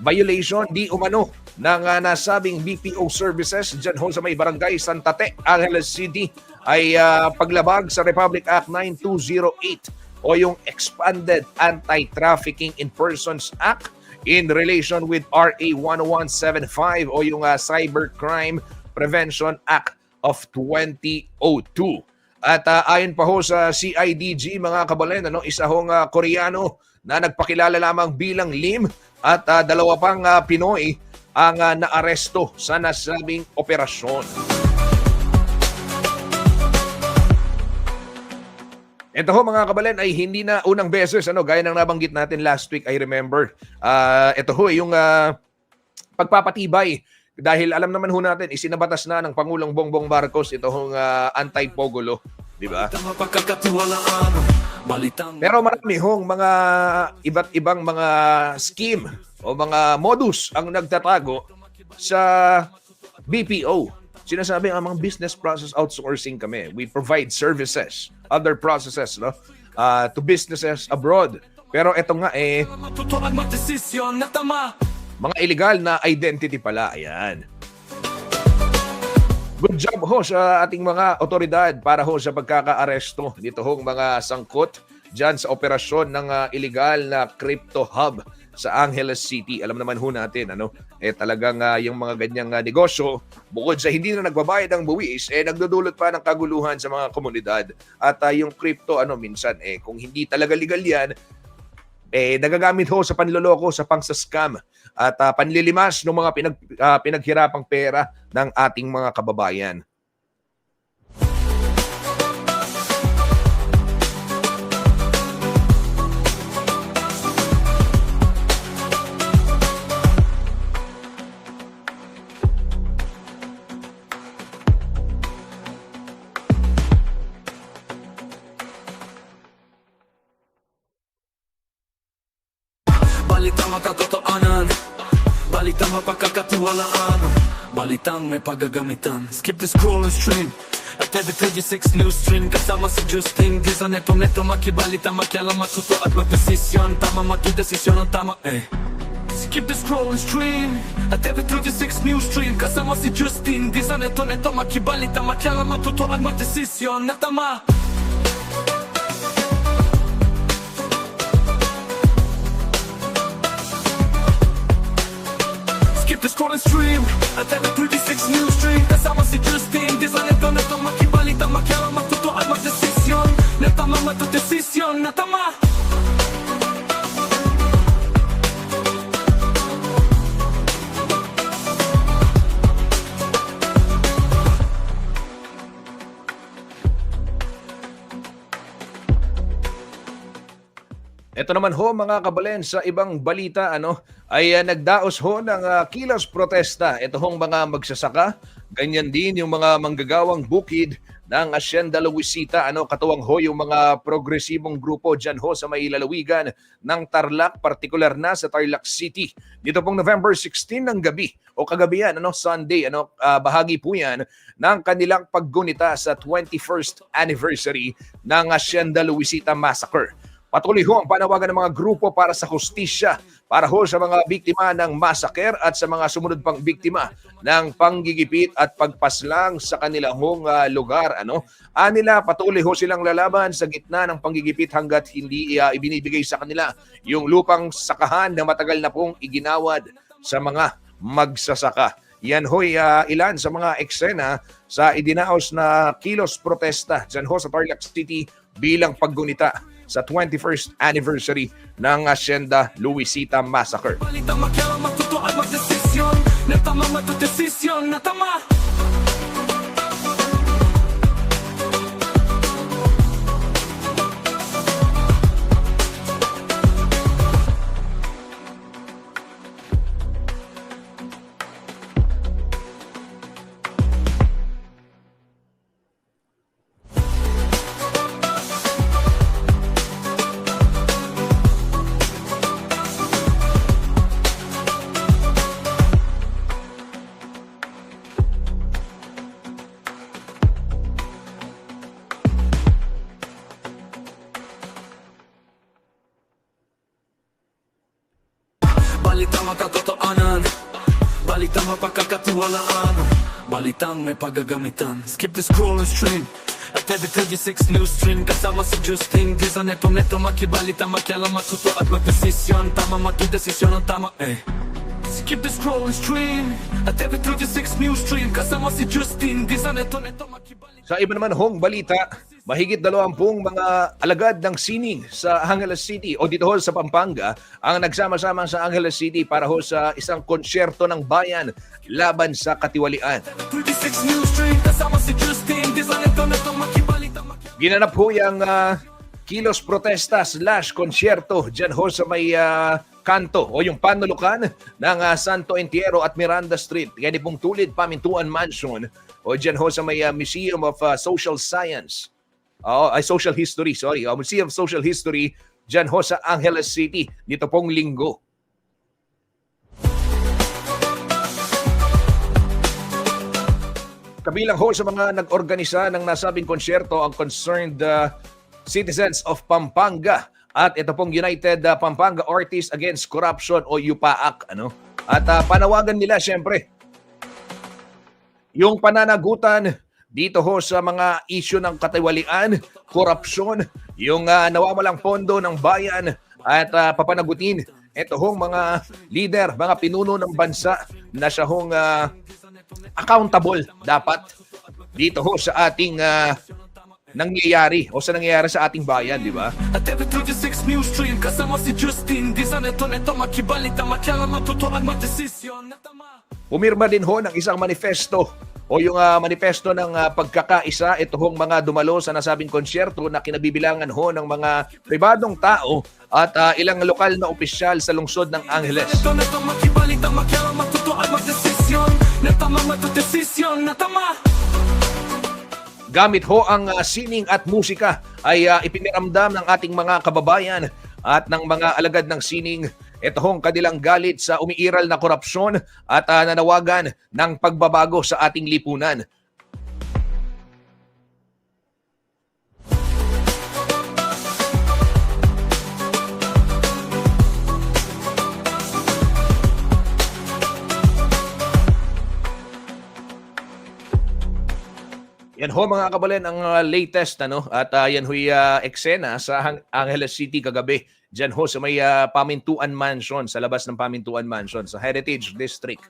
violation di umano ng nasabing BPO services dyan ho sa may Barangay Santa Te, Angeles City ay paglabag sa Republic Act 9208 o yung Expanded Anti-Trafficking in Persons Act in relation with RA 10175 o yung Cybercrime Prevention Act of 2002. At ayon pa ho sa CIDG, mga kabalen, isa hong Koreano na nagpakilala lamang bilang Lim at dalawa pang Pinoy ang naaresto sa nasabing operasyon. Ito ho mga kabalen ay hindi na unang beses gaya ng nabanggit natin last week, I remember. Ito ho yung pagpapatibay dahil alam naman ho natin isinabatas na ng Pangulong Bongbong Marcos ito hong anti-pogo, di ba? Tama pagkakatiwalaan, balitang Pero marami hong mga iba't ibang mga scheme o mga modus ang nagtatago sa BPO. Sinasabi ang mga business process outsourcing kami. We provide services, other processes to businesses abroad. Pero ito nga matuto at magdesisyon na tama. mga illegal na identity pala. Ayan. Good job ho sa ating mga otoridad para ho sa pagkaka-aresto nito hong mga sangkot dyan sa operasyon ng illegal na crypto hub sa Angeles City. Alam naman ho natin, talagang yung mga ganyang negosyo, bukod sa hindi na nagbabayad ng buwis, nagdudulot pa ng kaguluhan sa mga komunidad. At yung crypto, minsan, kung hindi talaga legal yan, nagagamit ho sa panloloko, sa pang-scam at panlilimas ng mga pinaghirapang pera ng ating mga kababayan. Balitang makatotoanan, balitang mapagkakatiwalaan, balitang may paggagamitan. Skip the scroll and stream at every 36 news stream. Kasama si Justin Gisa neto makibalita, makialam, matuto at magdesisyon. Tama magdesisyon ang tama Skip the scroll and stream at every 36 news stream. Kasama si Justin Gisa neto makibalita, makialam, matuto at magdesisyon na tama. Skip the scroll and stream at every 36 news stream. Kasama si Justin Gisa neto makibalita, makialam, matuto at magdesisyon na tama, magdesisyon na tama. Ito naman ho mga kabalen sa ibang balita ay nagdaos ho ng kilos protesta. Ito hong mga magsasaka, ganyan din yung mga manggagawang bukid ng Hacienda Luisita, katuwang ho yung mga progresibong grupo dyan ho sa may lalawigan ng Tarlac, partikular na sa Tarlac City. Dito pong November 16 ng gabi o kagabi yan, Sunday, bahagi po yan ng kanilang paggunita sa 21st anniversary ng Hacienda Luisita Massacre. Patuloy ho ang panawagan ng mga grupo para sa hustisya, para ho sa mga biktima ng massacre at sa mga sumunod pang biktima ng panggigipit at pagpaslang sa kanilang lugar. Anila, patuloy ho silang lalaban sa gitna ng panggigipit hanggat hindi ibinibigay sa kanila yung lupang sakahan na matagal na pong iginawad sa mga magsasaka. Yan ho'y ilan sa mga eksena sa idinaos na kilos protesta dyan ho sa Tarlac City bilang paggunita sa 21st anniversary ng Hacienda Luisita Massacre. Balitang makialam, matuto at magdesisyon na tama, magdesisyon na tama. Balitang makatotoanan, balitang mapagkakatiwalaan, balitang may paggagamitan. Skip the scroll and stream at every 36 news stream. Kasama si Justin Gisa neto makibalita, makialam, matuto at magdesisyon. Tama, magdesisyon ang tama Skip the scroll and stream at every 36 news stream. Kasama si Justin Gisa neto makibalita. Sa iba naman hong balita, mahigit 20 mga alagad ng sining sa Angeles City o dito ho sa Pampanga ang nagsama-sama sa Angeles City para ho sa isang konsyerto ng bayan laban sa katiwalian. 36 news stream. Kasama si Justin Gisa neto makibalita. Ginanap ho yung kilos protesta / konsyerto dyan ho sa may kanto o yung panulukan ng Santo Entierro at Miranda Street. Yan pong tulid Pamintuan Mansion o dyan ho sa may Museum of Social Science. Social History, sorry. Museum of Social History dyan ho sa Angeles City nito pong linggo. Kabilang ho sa mga nag-organisa ng nasabing konsyerto ang Concerned Citizens of Pampanga at ito pong United Pampanga Artists Against Corruption o UPAAC. At panawagan nila siyempre yung pananagutan dito ho sa mga issue ng katiwalian, korupsyon, yung nawawalang pondo ng bayan at papanagutin ito hong mga leader, mga pinuno ng bansa na siya hong accountable dapat dito ho sa ating nangyayari o sa nangyayari sa ating bayan, di ba? At TV36 News Stream kasama si Justin. Di sa neto makibalita makyala matutuan matesisyon na tama. Pumirma din ho ng isang manifesto o yung manifesto ng pagkakaisa ito hong mga dumalo sa nasabing konsyerto na kinabibilangan ho ng mga pribadong tao at ilang lokal na opisyal sa lungsod ng Angeles. Neto makibalita makyala matutuan matesisyon na tama matutesisyon na tama. Gamit ho ang sining at musika ay ipiniramdam ng ating mga kababayan at ng mga alagad ng sining ito hong kanilang galit sa umiiral na korupsyon at nanawagan ng pagbabago sa ating lipunan. Yan ho mga kabalen ang latest at yan ho'y eksena sa Angeles City kagabi. Diyan ho sa may Pamintuan Mansion, sa labas ng Pamintuan Mansion sa Heritage District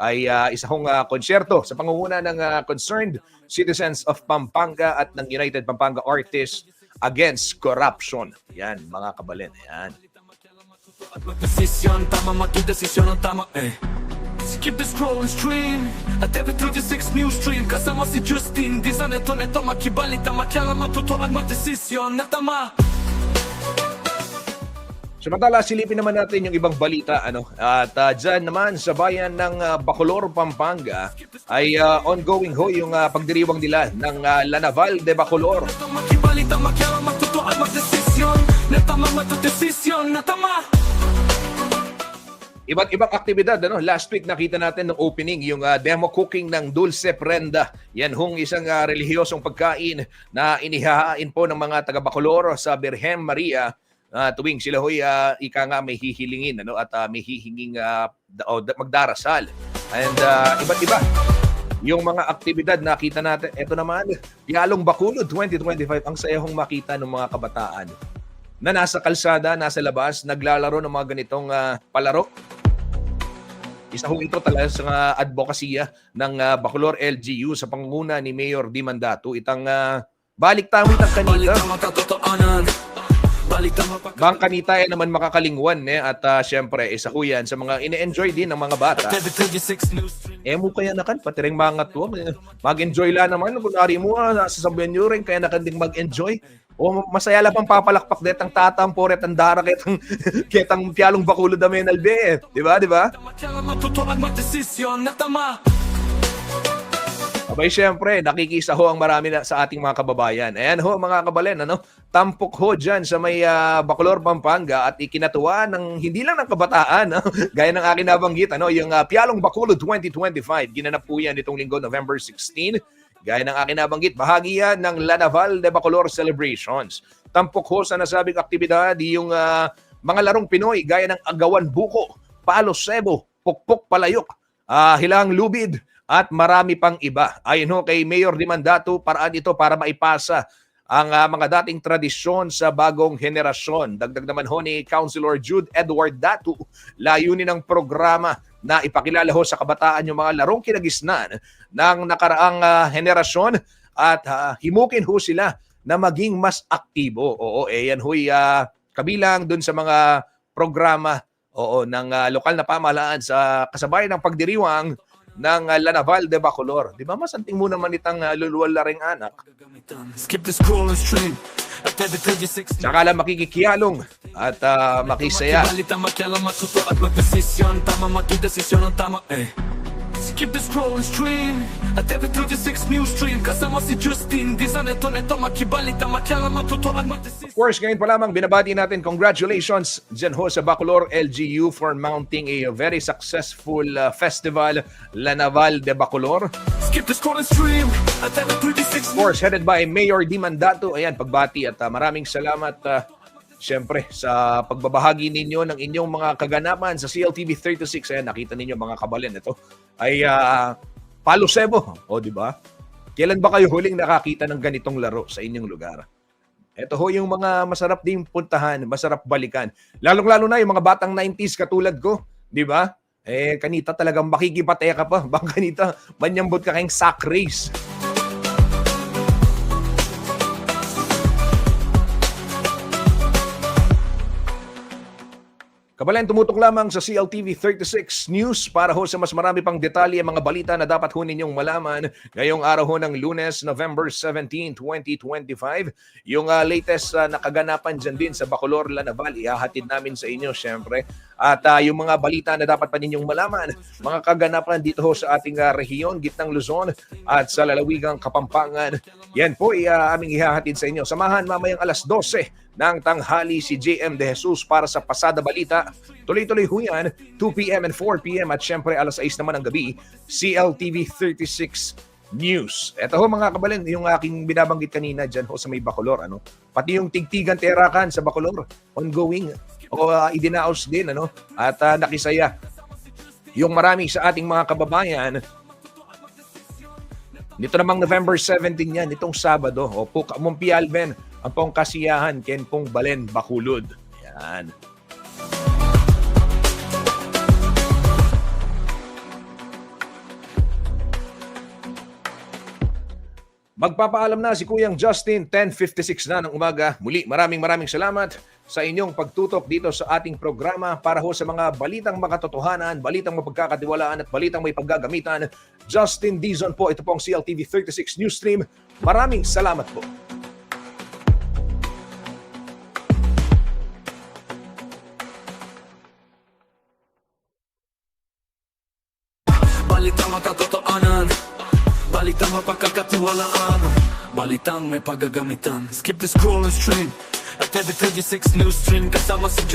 ay isa hong konsyerto sa pangunguna ng Concerned Citizens of Pampanga at ng United Pampanga Artists Against Corruption. Yan mga kabalen. Yan. Desisyon tama magdesisyon ang tama Skip the scroll and stream at TV36 News Stream kasama si Justin. Di sa neto makibalita makyala matutuan matesisyon na tama. Samantala, silipin naman natin yung ibang balita. At dyan naman sa bayan ng Bacolor, Pampanga ay ongoing ho yung pagdiriwang nila ng Lanaval de Bacolor. Neto makibalita makyala matutuan matesisyon na tama matutesisyon na tama. Iba't ibang aktibidad. Last week nakita natin ng opening yung demo cooking ng Dulce Prenda. Yan hong isang relihiyosong pagkain na inihahain po ng mga taga Bacolor sa Birhen Maria tuwing sila ho'y ika nga may hihilingin at may hihinging magdarasal. And iba't iba yung mga aktibidad nakita natin. Ito naman, Yalong Bacolod 2025. Ang saya hong makita ng mga kabataan na nasa kalsada, nasa labas, naglalaro ng mga ganitong palaro. Isa ho ito talaga sa advokasya ng Bacolor LGU sa pangunguna ni Mayor Di Mandato. Itang balik tamit ang kanita. Bang kanita naman makakalingwan at syempre isa ho yan sa mga ine-enjoy din ng mga bata. Mo kaya nakan, pati rin mga tuwa. Mag-enjoy lang naman. Kunwari mo, nasasabihan nyo rin, kaya nakanding mag-enjoy. O masaya lang pang papalakpak detang tatampo retang dara ketang Yalong Bacolod da menalbe. Di ba? Abay, syempre, nakikisa ho ang marami sa ating mga kababayan. Ayan ho, mga kabalen, tampok ho dyan sa may Bacolor, Pampanga at ikinatuwa ng hindi lang ng kabataan, gaya ng akin nabanggit, yung Yalong Bacolod 2025. Ginanap po yan itong linggo, November 16. Gaya ng akin nabanggit, bahagi yan ng Lanaval de Bacolor Celebrations. Tampok ho sa nasabing aktibidad yung mga larong Pinoy gaya ng Agawan Buko, Palo Sebo, Pukpok Palayok, Hilang Lubid, at marami pang iba. Ayon ho kay Mayor Di Mandato, paraan ito para maipasa ang mga dating tradisyon sa bagong henerasyon. Dagdag naman ho ni Councilor Jude Edward Datu, layunin ng programa na ipakilala ho sa kabataan yung mga larong kinagisnan ng nakaraang henerasyon at himukin ho sila na maging mas aktibo. Oo, yan ho'y kabilang dun sa mga programa ng lokal na pamahalaan sa kasabayan ng pagdiriwang ng Lanaval de Bacolor. Di ba masanting mo naman itang luluwal laring anak? Skip the scroll and stream at every 36 Tsaka lang makikikiyalong at makisaya. Balita makialam matuto at magdesisyon. Tama magdesisyon ang tama Skip the scroll and stream at every 36 news stream. Kasama si Justin Di sa neto makibalita makialam matuto at magdesisyon. Of course, ngayon pa lamang binabati natin congratulations dyan ho sa Bacolor LGU for mounting a very successful festival, Lanaval de Bacolor. Skip the scroll and stream at every 36 Of course, headed by Mayor Di Mandato. Ayan, pagbati at maraming salamat siyempre sa pagbabahagi ninyo ng inyong mga kaganapan sa CLTV 36. Ayan, nakita ninyo mga kabalin. Ito ay Palo Cebo. O, di ba? Kailan ba kayo huling nakakita ng ganitong laro sa inyong lugar? Ito ho yung mga masarap ding puntahan, masarap balikan. Lalong-lalo na yung mga batang 90s katulad ko. Di ba? Kanita talagang makikipateka pa. Baka kanita, manyambot ka kayong sack race. Kabalan, tumutok lamang sa CLTV 36 News para ho sa mas marami pang detalye mga balita na dapat ho ninyong malaman ngayong araw ho ng Lunes, November 17, 2025. Yung latest na kaganapan dyan din sa Bacolor, Lanaval, ihahatid namin sa inyo syempre. At yung mga balita na dapat pa ninyong malaman, mga kaganapan dito ho sa ating rehiyon, Gitnang Luzon at sa lalawigang Kapampangan, yan po aming ihahatid sa inyo. Samahan mamayang alas 12 ng tanghali si JM De Jesus para sa Pasada Balita. Tuloy-tuloy ho yan, 2 p.m. and 4 p.m. at syempre alas 6 naman ng gabi, CLTV 36 News. Ito ho mga kabalin, yung aking binabanggit kanina dyan ho sa may Bacolor. Pati yung Tigtigan Terakan sa Bacolor, ongoing o idinaos din. At nakisaya yung marami sa ating mga kababayan. Nito namang November 17 yan, itong Sabado. Opo, Mumpi Alben, ang pong kasiyahan, Ken Pong Balen, Bacolod. Yan. Magpapaalam na si Kuyang Justin, 10:56 na ng umaga. Muli, maraming salamat sa inyong pagtutok dito sa ating programa para ho sa mga balitang makatotohanan, balitang mapagkakatiwalaan at balitang may paggagamitan. Justin Dizon po, ito po ang CLTV 36 News Stream. Maraming salamat po. Balitang makatotohanan, balitang mapagkakatiwalaan, balitang may paggagamitan. Skip the scroll and stream at every 36 news stream. Kasama si